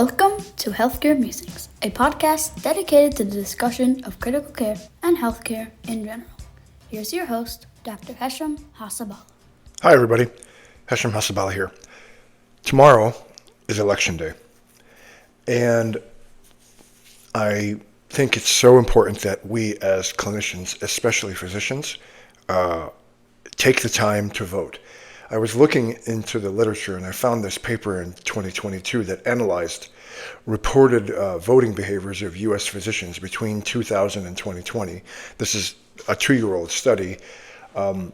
Welcome to Healthcare Musings, a podcast dedicated to the discussion of critical care and healthcare in general. Here's your host, Dr. Hesham Hasabala. Hi everybody, Hesham Hasabala here. Tomorrow is election day, and I think it's so important that we as clinicians, especially physicians, take the time to vote. I was looking into the literature and I found this paper in 2022 that analyzed reported voting behaviors of U.S. physicians between 2000 and 2020. This is a 2-year-old study, and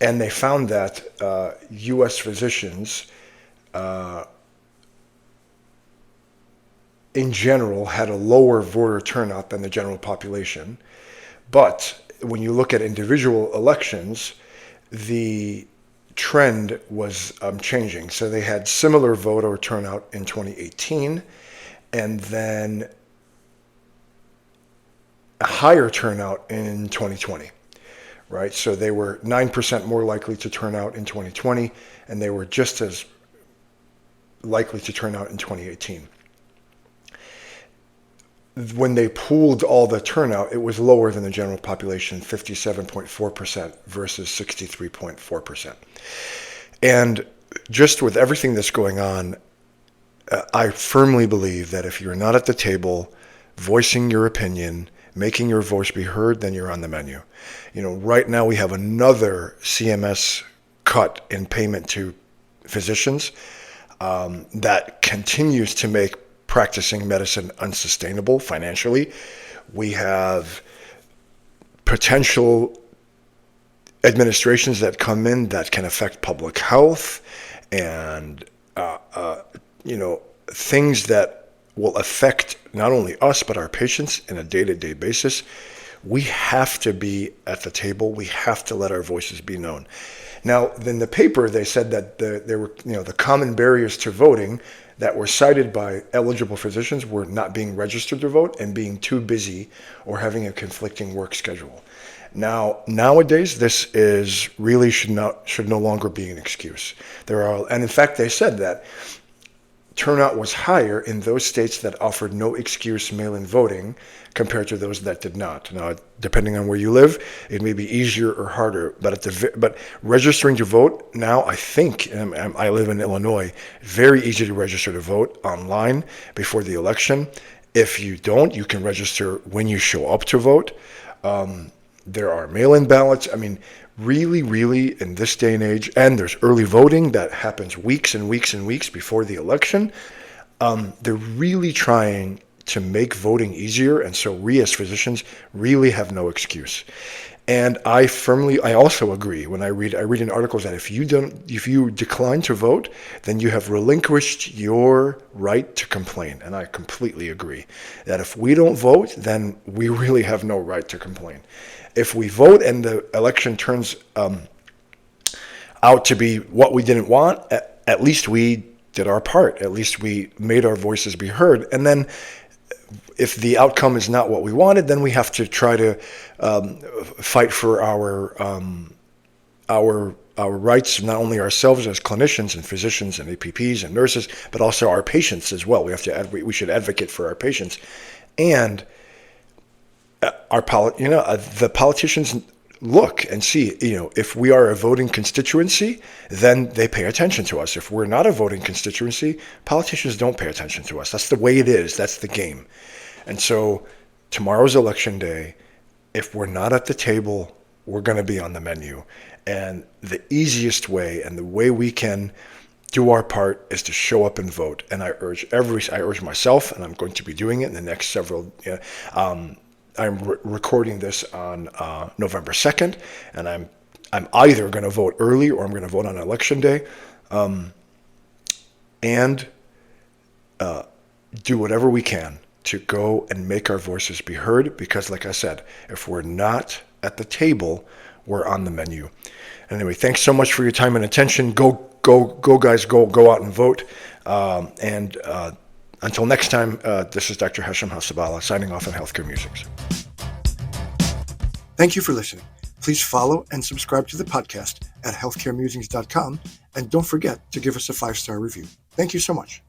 they found that U.S. physicians in general had a lower voter turnout than the general population. But when you look at individual elections, the trend was changing. So they had similar voter turnout in 2018, and then a higher turnout in 2020, right? So they were 9% more likely to turn out in 2020, and they were just as likely to turn out in 2018. When they pooled all the turnout, it was lower than the general population, 57.4% versus 63.4%. And just with everything that's going on, I firmly believe that if you're not at the table voicing your opinion, making your voice be heard, then you're on the menu. You know, right now we have another CMS cut in payment to physicians that continues to make practicing medicine unsustainable financially. We have potential administrations that come in that can affect public health and things that will affect not only us but our patients in a day-to-day basis. We have to be at the table. We have to let our voices be known. Now, in the paper, they said that there were the common barriers to voting that were cited by eligible physicians were not being registered to vote and being too busy or having a conflicting work schedule. Now, nowadays, this is really should no longer be an excuse. And in fact, they said that turnout was higher in those states that offered no excuse mail-in voting compared to those that did not. Now, depending on where you live, it may be easier or harder. But registering to vote now, I think, and I live in Illinois, very easy to register to vote online before the election. If you don't, you can register when you show up to vote. There are mail-in ballots. I mean, really, in this day and age, and there's early voting that happens weeks and weeks and weeks before the election. They're really trying to make voting easier, and so we as physicians really have no excuse. And I also agree when I read in articles that if you decline to vote, then you have relinquished your right to complain. And I completely agree that if we don't vote, then we really have no right to complain. If we vote and the election turns out to be what we didn't want, at least we did our part. At least we made our voices be heard. And then if the outcome is not what we wanted, then we have to try to fight for our rights, not only ourselves as clinicians and physicians and APPs and nurses, but also our patients as well. We should advocate for our patients, and the politicians look and see, if we are a voting constituency, then they pay attention to us. If we're not a voting constituency, politicians don't pay attention to us. That's the way it is. That's the game. And so tomorrow's election day, if we're not at the table, we're going to be on the menu. And the easiest way and the way we can do our part is to show up and vote. And I urge myself, and I'm going to be doing it in the next several. I'm recording this on November 2nd, and I'm either going to vote early or I'm going to vote on election day, and do whatever we can to go and make our voices be heard, because like I said, if we're not at the table, we're on the menu. Anyway, thanks so much for your time and attention. Go guys, go out and vote. And until next time, this is Dr. Hesham Hasabala signing off on Healthcare Musings. Thank you for listening. Please follow and subscribe to the podcast at healthcaremusings.com, and don't forget to give us a 5-star review. Thank you so much.